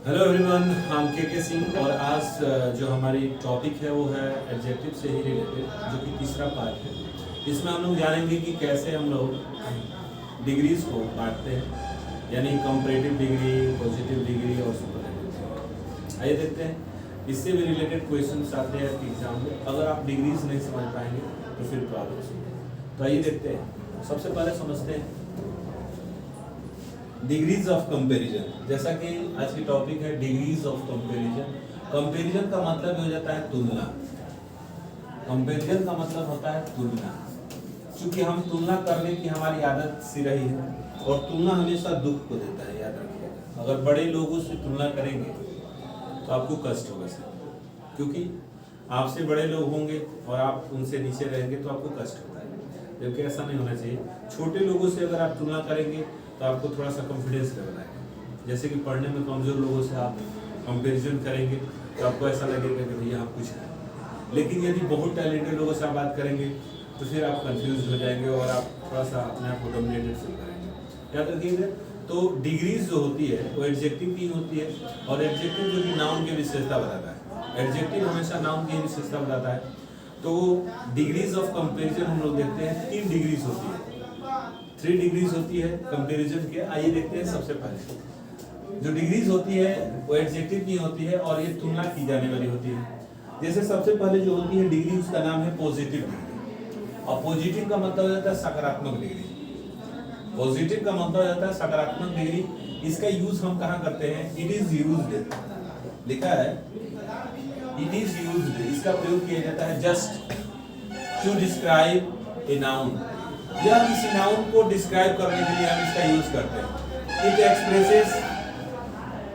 Hello everyone, हम के सिंह और आज जो हमारी टॉपिक है वो है एडजेक्टिव से ही रिलेटेड, जो कि तीसरा पार्ट है। इसमें हम लोग जानेंगे कि कैसे हम लोग डिग्रीज को बांटते हैं, यानी कंपैरेटिव डिग्री, पॉजिटिव डिग्री और सुपरलेटिव डिग्री। आइए देखते हैं, इससे भी रिलेटेड क्वेश्चन आते हैं एग्जाम में। अगर आप डिग्रीज नहीं समझ पाएंगे तो फिर प्रॉब्लम होगी। तो आइए देखते हैं, सबसे पहले समझते हैं डिग्रीज ऑफ कंपैरिजन। जैसा कि आज की टॉपिक है डिग्रीज ऑफ कंपैरिजन। कंपैरिजन का मतलब हो जाता है तुलना। कंपैरिजन का मतलब होता है तुलना। क्योंकि हम तुलना करने की हमारी आदत सी रही है, और तुलना हमेशा दुख को देता है, याद रखिएगा। अगर बड़े लोगों से तुलना करेंगे तो आपको कष्ट होगा सर, क्योंकि आपसे बड़े लोग होंगे और आप उनसे नीचे रहेंगे तो आपको कष्ट होता है, जबकि ऐसा नहीं होना चाहिए। छोटे लोगों से अगर आप तुलना करेंगे तो आपको थोड़ा सा कॉन्फिडेंस लेवल आएगा। जैसे कि पढ़ने में कमज़ोर लोगों से आप कंपैरिजन करेंगे तो आपको ऐसा लगेगा कि भैया आप कुछ है। लेकिन यदि बहुत टैलेंटेड लोगों से आप बात करेंगे तो फिर आप कंफ्यूज हो जाएंगे और आप थोड़ा सा अपने आप को डोमिनेटेड फील करेंगे। याद रखिएगा, तो डिग्रीज जो होती है वो एडजेक्टिव की होती है, और एडजेक्टिव जो कि नाउन की विशेषता बताता है। एडजेक्टिव हमेशा नाउन की विशेषता बताता है। तो डिग्रीज ऑफ कंपैरिजन हम लोग देखते हैं, 3 डिग्रीज होती है, 3 डिग्रीज होती है कंपैरिजन के। आइए देखते हैं। सबसे पहले जो डिग्रीज होती है वो एडजेक्टिव की होती है और ये तुलना की जाने वाली होती है। जैसे सबसे पहले जो होती है डिग्री, उसका नाम है पॉजिटिव डिग्री। और पॉजिटिव का मतलब हो जाता है सकारात्मक डिग्री। पॉजिटिव का मतलब हो जाता है सकारात्मक डिग्री। इसका यूज हम कहाँ करते हैं? इट इज यूज्ड, लिखा है इट इज यूज्ड। इसका प्रयोग किया जाता है just to describe a noun. यह किसी नाउन को डिस्क्राइब करने के लिए हम इसका यूज करते हैं।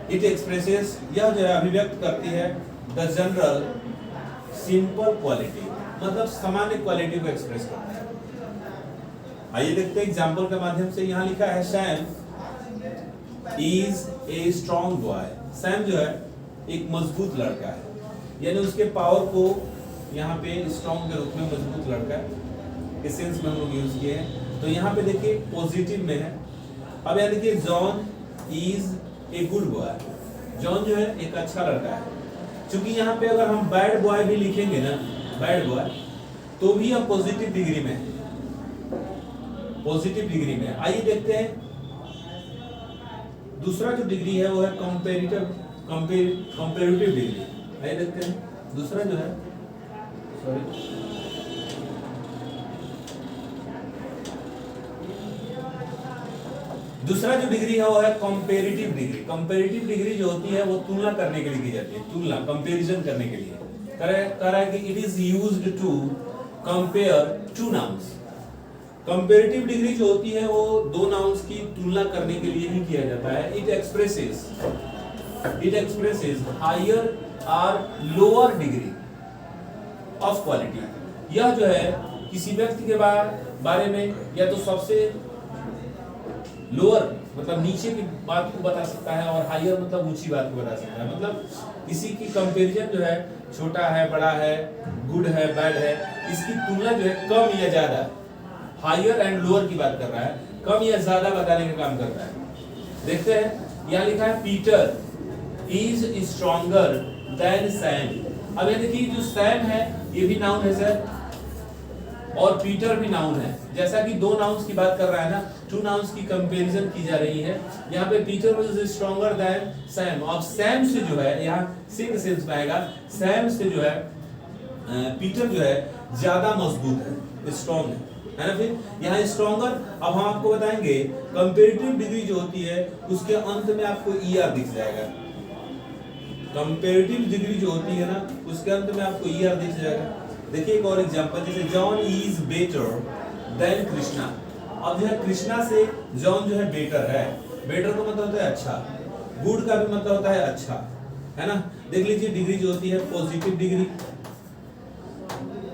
इट एक्सप्रेसेस, यह जो है अभिव्यक्त करती है द जनरल सिंपल क्वालिटी, मतलब सामान्य क्वालिटी को एक्सप्रेस करता है। आइए देखते हैं एग्जांपल के माध्यम से। यहाँ लिखा है Sam is a strong boy. Sam जो है एक मजबूत लड़का है, यानी उसके पावर को यहाँ पे स्ट्रॉन्ग के रूप में मजबूत लड़का के सेंस में हम लोग यूज किए हैं। तो यहाँ पे देखिए पॉजिटिव में है। अब यहाँ देखिए John is a good boy. John जो है एक अच्छा लड़का है। क्योंकि यहाँ पे अगर हम बैड बॉय भी लिखेंगे ना, बैड बॉय, तो भी हम पॉजिटिव डिग्री में है, पॉजिटिव डिग्री में। आइए देखते हैं दूसरा जो डिग्री है वो है कंपैरेटिव डिग्री। आइए देखते हैं दूसरा जो है, सॉरी, दूसरा जो डिग्री है वो है कंपैरेटिव डिग्री। कंपैरेटिव डिग्री जो होती है वो तुलना करने के लिए की जाती है, तुलना, कंपैरिजन करने के लिए। कह रहा है कि it is used to compare two nouns. Comparative degree जो होती है वो दो नाउन्स की तुलना करने के लिए ही किया जाता है। इट एक्सप्रेसेस हायर और लोअर डिग्री ऑफ क्वालिटी। यह जो है किसी व्यक्ति के बारे में या तो सबसे लोअर मतलब नीचे की बात को बता सकता है, और हायर मतलब ऊंची बात को बता सकता है। मतलब किसी की कंपैरिजन जो है छोटा है, बड़ा है, गुड है, बैड है, इसकी तुलना जो है कम या ज्यादा, हायर एंड लोअर की बात कर रहा है, कम या ज्यादा बताने का काम करता है। देखते हैं, यहाँ लिखा है Peter is stronger than Sam. अब ये देखिए जो सैम है ये भी नाउन है सर, और पीटर भी नाउन है। जैसा कि दो नाउन्स की बात कर रहा है ना, टू नाउन्स की कंपैरिजन की जा रही है। यहाँ पे Peter is stronger than Sam. अब सैम से जो है, यहाँ सिंग सेंस में आएगा, सैम से जो है पीटर जो है ज्यादा मजबूत है, स्ट्रॉन्ग है ना। फिर यहाँ स्ट्रॉन्गर, अब हम आपको बताएंगे कंपैरेटिव डिग्री जो होती है उसके अंत में आपको ईआर दिख जाएगा। कंपैरेटिव डिग्री जो होती है ना उसके अंत में आपको ईआर दिख जाएगा। देखिए एक और एग्जांपल, जैसे John is better than Krishna. अब जो है कृष्णा से जॉन जो है बेटर है। बेटर का मतलब होता है अच्छा, गुड का भी मतलब होता है अच्छा, है ना। देख लीजिए डिग्री जो होती है पॉजिटिव डिग्री,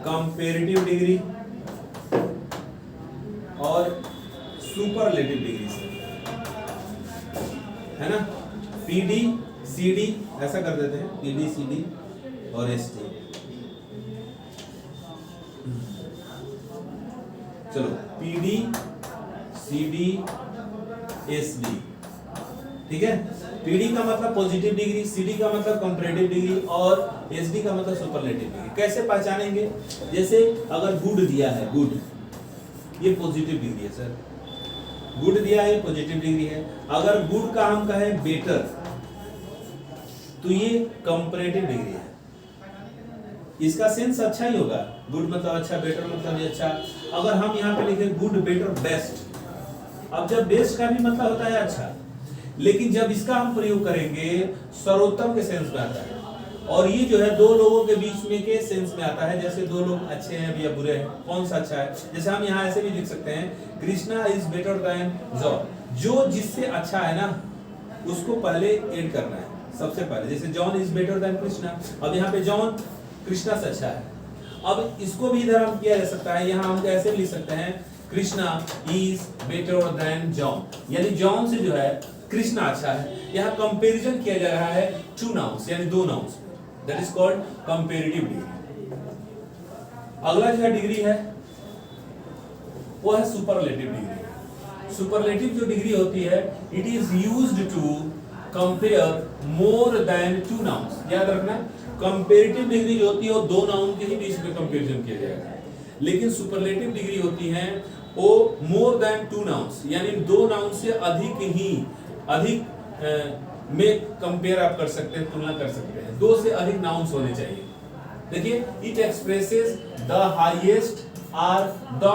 कंपैरेटिव डिग्री और सुपरलेटिव डिग्री से, है ना। पीडी सीडी ऐसा कर देते हैं, पीडी सीडी और एसटी। चलो पीडी सीडी एसडी, ठीक है। पीडी का मतलब पॉजिटिव डिग्री, सीडी का मतलब कंपैरेटिव डिग्री और एसडी का मतलब सुपरलेटिव डिग्री। कैसे पहचानेंगे? जैसे अगर गुड दिया है, गुड ये पॉजिटिव डिग्री है सर, गुड दिया है पॉजिटिव डिग्री है। अगर गुड का हम कहें बेटर तो ये कंपैरेटिव डिग्री है। इसका सेंस अच्छा ही होगा, गुड मतलब अच्छा, बेटर मतलब भी अच्छा। अगर हम यहाँ पे लिखे गुड बेटर बेस्ट, अब जब बेस्ट का भी मतलब होता है अच्छा, लेकिन जब इसका हम प्रयोग करेंगे सर्वोत्तम के सेंस में आता है, और ये जो है दो लोगों के बीच में के सेंस में आता है। जैसे दो लोग अच्छे हैं या बुरे हैं, कौन सा अच्छा है? जैसे हम यहाँ ऐसे भी लिख सकते हैं Krishna is better than John. जो जिससे अच्छा है ना उसको पहले ऐड करना है सबसे पहले। जैसे John is better than Krishna, अब यहाँ पे जॉन कृष्णा से अच्छा है। अब इसको भी इधर हम किया जा सकता है, यहाँ हम ऐसे भी लिख सकते हैं Krishna is better than John, यानी जॉन से जो है कृष्णा अच्छा है। यहाँ कंपैरिजन किया जा रहा है टू नाउन्स यानी दो nouns, that is called comparative degree. अगला जो डिग्री है वो है सुपरलेटिव डिग्री। सुपरलेटिव जो डिग्री होती है it is used to compare more than two nouns. याद रखना कंपैरेटिव डिग्री जो होती है वो दो नाउन के ही बीच में कंपैरिजन किया जाएगा, लेकिन सुपरलेटिव डिग्री होती है वो मोर देन टू नाउन्स, यानी दो नाउन से अधिक में कंपेयर आप कर सकते हैं, तुलना कर सकते हैं। दो से अधिक नाउन्स होने चाहिए। देखिए इट एक्सप्रेसेस द हाईएस्ट और the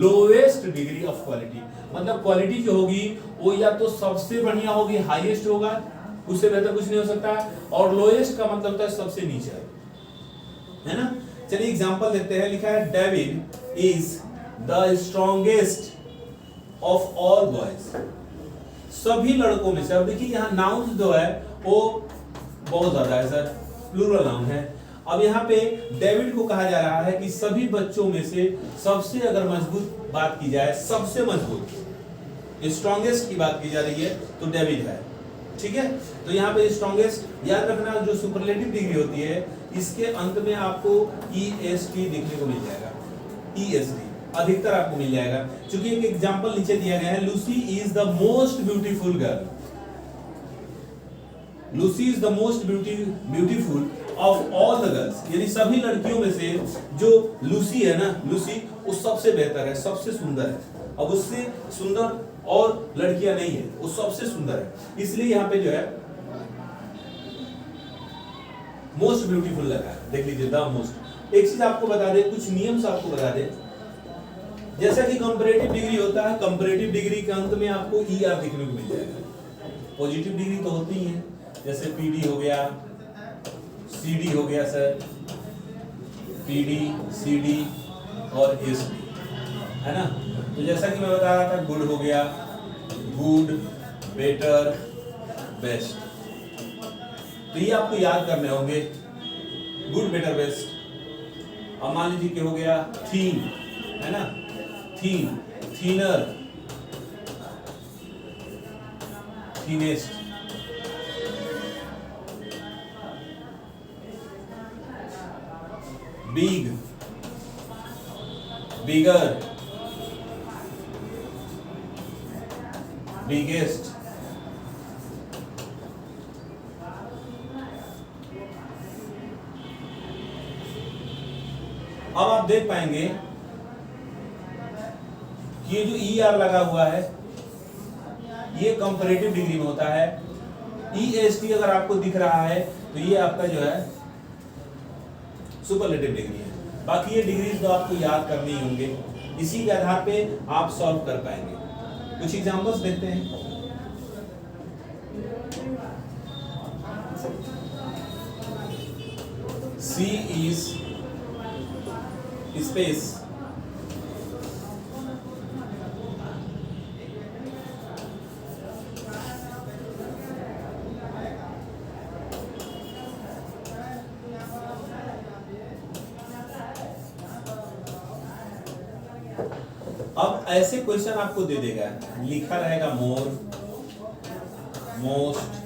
lowest degree of quality. मतलब क्वालिटी जो होगी वो या तो सबसे बढ़िया होगी, हाईएस्ट होगा, उससे बेहतर कुछ नहीं हो सकता, और लोएस्ट का मतलब होता है सबसे नीचे, है ना। चलिए एग्जांपल देते हैं। लिखा है David is the strongest of all boys. सभी लड़कों में से, अब देखिए यहाँ नाउन जो है वो बहुत ज्यादा है सर, प्लूरल नाउन है। अब यहाँ पे डेविड को कहा जा रहा है कि सभी बच्चों में से सबसे अगर मजबूत बात की जाए, सबसे मजबूत स्ट्रॉन्गेस्ट की बात की जा रही है तो डेविड है, ठीक है। तो यहाँ पे स्ट्रॉन्गेस्ट याद रखना, जो सुपरलेटिव डिग्री होती है इसके अंत में आपको EST देखने को मिल जाएगा, EST अधिकतर आपको मिल जाएगा। क्योंकि एक एग्जांपल नीचे दिया गया है, Lucy is the most beautiful girl. Lucy is the most beautiful of all the girls, यानी सभी लड़कियों में से जो लूसी है ना, लूसी वो सबसे बेहतर है, सबसे सुंदर है। अब उससे सुंदर और लड़कियां नहीं है, वो सबसे सुंदर है, इसलिए यहाँ पे जो है मोस्ट ब्यूटीफुल लगा है। देख लीजिए द मोस्ट। एक चीज आपको बता दे, कुछ नियम आपको बता दे। जैसा कि कंपैरेटिव डिग्री होता है, कंपैरेटिव डिग्री के अंत में आपको ER देखने को मिल जाएगा। पॉजिटिव डिग्री तो होती ही है, जैसे PD हो गया, CD हो गया सर, PD, CD और SD, है ना। तो जैसा कि मैं बता रहा था, गुड हो गया, गुड बेटर बेस्ट, तो ये आपको याद करने होंगे, गुड बेटर बेस्ट। अब मान लीजिए कि हो गया थीन, है ना, थीन, थीनर, थीनेस्ट, बिग, बिगर, बिगेस्ट। अब आप देख पाएंगे कि ये जो ER लगा हुआ है ये कंपैरेटिव डिग्री में होता है। EST अगर आपको दिख रहा है तो ये आपका जो है सुपरलेटिव डिग्री है। बाकी ये डिग्रीज तो आपको याद करनी ही होंगे, इसी के आधार पे आप सॉल्व कर पाएंगे। कुछ एग्जांपल्स देखते हैं। C is space अब ऐसे क्वेश्चन आपको दे देगा, लिखा रहेगा मोर, मोस्ट,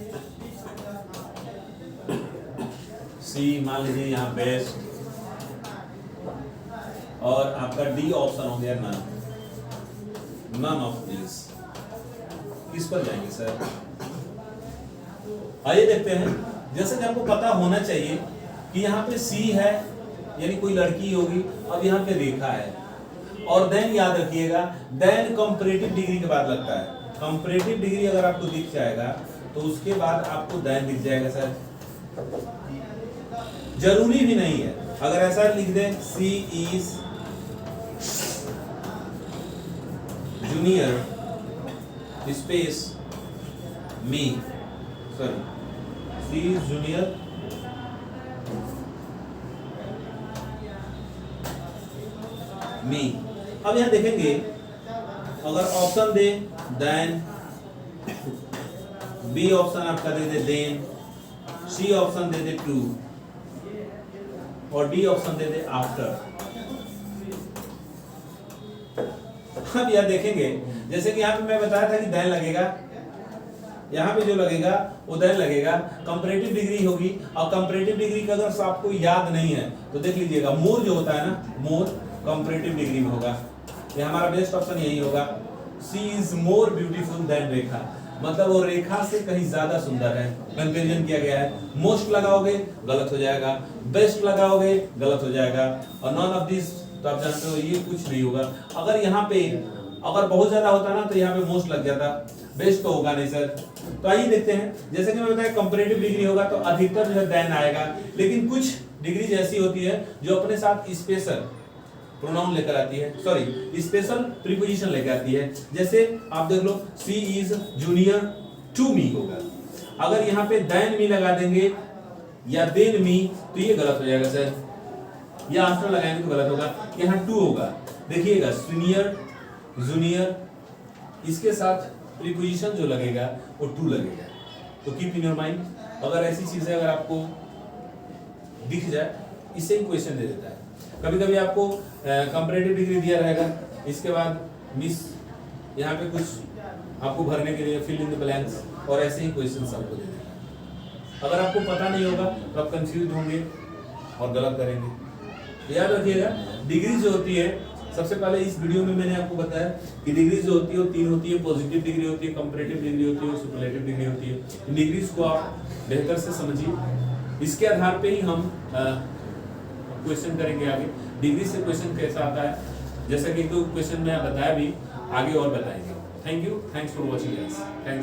C मान लीजिए यहाँ बेस्ट, और आपका D ऑप्शन हो गया नन, नन ऑफ दिस। किस पर जाएंगे सर? आइए देखते हैं, जैसे कि आपको पता होना चाहिए कि यहाँ पे सी है यानी कोई लड़की होगी, अब यहाँ पे रेखा है, और देन याद रखिएगा देन कंपैरेटिव डिग्री के बाद लगता है। कंपैरेटिव डिग्री अगर आपको दिख जाएगा तो उसके बाद आपको देन दिख जाएगा सर। जरूरी भी नहीं है, अगर ऐसा लिख दे she is junior space me, sorry she is junior me. अब यहां देखेंगे अगर ऑप्शन दे देन, बी ऑप्शन आपका दे दे देन, सी ऑप्शन दे दे टू, और डी ऑप्शन दे दे आफ्टर। अब यह देखेंगे जैसे कि यहाँ पे मैं बताया था कि देन लगेगा, यहाँ पे जो लगेगा वो देन लगेगा, कंपैरेटिव डिग्री होगी। और कंपैरेटिव डिग्री का अगर आपको याद नहीं है तो देख लीजिएगा, मोर जो होता है ना, मोर कंपैरेटिव डिग्री में होगा। ये हमारा बेस्ट ऑप्शन यही होगा, सी इज मोर ब्यूटीफुल देन रेखा, मतलब वो रेखा से कहीं ज्यादा सुंदर है। कंपैरिजन किया गया है, मोस्ट लगाओगे गलत हो जाएगा, बेस्ट लगाओगे गलत हो जाएगा, और नॉन ऑफ दिस तो आप जानते हो ये कुछ नहीं होगा। अगर यहाँ पे अगर बहुत ज्यादा होता ना तो यहाँ पे मोस्ट लग जाता, बेस्ट तो होगा नहीं सर। तो आइए देखते हैं, जैसे कि मैं बताया कंपैरेटिव डिग्री होगा तो अधिकतर जो है देन आएगा, लेकिन कुछ डिग्री ऐसी होती है जो अपने साथ स्पेशल प्रोनाउन लेकर आती है, सॉरी स्पेशल प्रीपोजिशन लेकर आती है। जैसे आप देख लो सी इज जूनियर टू मी होगा, अगर यहाँ पे देन मी लगा देंगे या देन मी तो ये गलत हो जाएगा सर, या आफ्टर लगाएंगे तो गलत होगा। यहाँ टू होगा, देखिएगा सीनियर जूनियर, इसके साथ प्रीपोजिशन जो लगेगा वो टू लगेगा। तो कीप इन योर माइंड, अगर ऐसी चीजें अगर आपको दिख जाए इससे ही क्वेश्चन दे देता है। कभी कभी आपको कंपैरेटिव डिग्री दिया रहेगा, इसके बाद मिस यहाँ पे कुछ आपको भरने के लिए फिल इन द ब्लैंक्स, और ऐसे ही क्वेश्चन आपको दे देगा। अगर आपको पता नहीं होगा तो आप कंफ्यूज होंगे और गलत करेंगे। याद रखिएगा डिग्री जो होती है, सबसे पहले इस वीडियो में मैंने आपको बताया कि डिग्री जो होती है वो तीन होती है, पॉजिटिव डिग्री होती है, कंपैरेटिव डिग्री होती है और सुपरलेटिव डिग्री होती है। इन डिग्रीज को आप बेहतर से समझिए, इसके आधार पे ही हम क्वेश्चन करेंगे आगे। डिग्री से क्वेश्चन कैसा आता है, जैसा कि एक दो क्वेश्चन मैं बताया भी, आगे और बताएंगे। Thank you, thanks for watching guys.